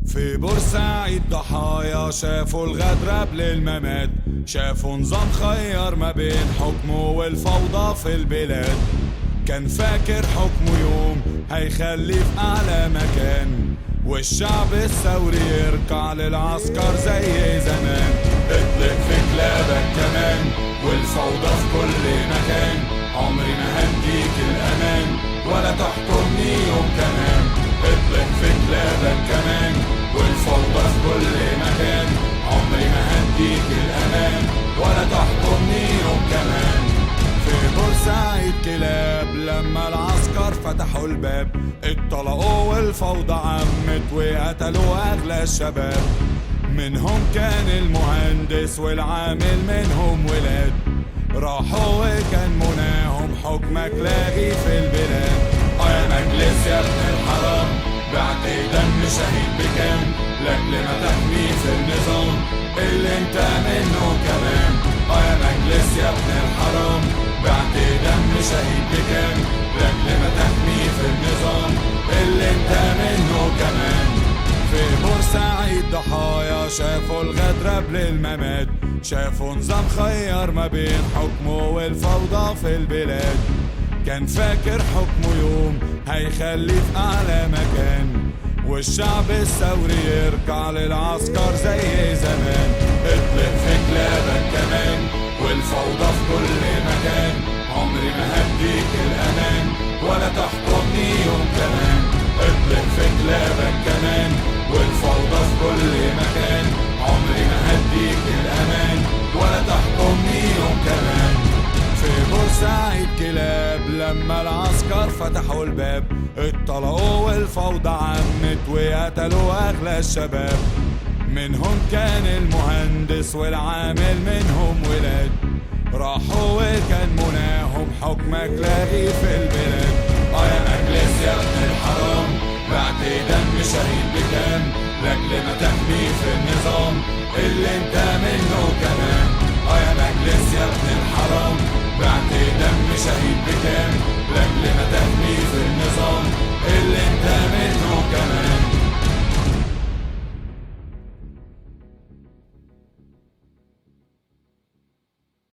في بورسعيد ضحايا شافوا الغدر قبل الممات، شافوا نظام خير ما بين حكمه والفوضى في البلاد. كان فاكر حكمه يوم هيخليه في أعلى مكان، والشعب الثوري يركع للعسكر زي زمان. اطلق في كلابك كمان والفوضى في كل مكان، عمري ما هديك الأمان ولا تحكمني يوم كمان. اطلق في كلابك كمان والفوضى في كل مكان، عمري ما هديك الأمان ولا تحكمني يوم كمان. في بورسعيد كلاب لما العسكر فتحوا الباب، اتطلقوا والفوضى عمت وقتلوا أغلى الشباب. منهم كان المهندس والعامل منهم ولاد، راحوا وكان مناهم حكمك لاغي في البلاد. يا مجلس يا ابن الحرام بعت دم شهيد بكام، لاجل ما تحمي في النظام اللي انت منه كمان. يا مجلس يا ابن الحرام بعت دم شهيد بكام، لاجل ما تحمي في النظام اللي انت منه كمان. في بورسعيد ضحايا شافوا الغدر قبل الممات، شافوا نظام خير ما بين حكمه والفوضى في البلاد. كان فاكر حكمه يوم هيخليه في أعلى مكان، والشعب الثوري يركع للعسكر زي زمان. اطلق في كلابك كمان والفوضى في كل مكان، عمري ما هديك الأمان ولا تحكمني يوم كمان. اطلق في كلابك كمان والفوضى في كل مكان، عمري ما هديك الأمان ولا تحكمني يوم كمان. في بورسعيد كلاب لما العسكر فتحوا الباب، اتطلقوا والفوضى عمت وقتلوا أغلى الشباب. منهم كان المهندس والعامل منهم ولاد، راحوا وكان مناهم حكمك لاغي في البلاد. يا مجلس يا ابن الحرام بعت دم شهيد بكام، لاجل ما تحمي في النظام اللي انت منه كمان. يا مجلس يا ابن الحرام بعت دم شهيد بكام،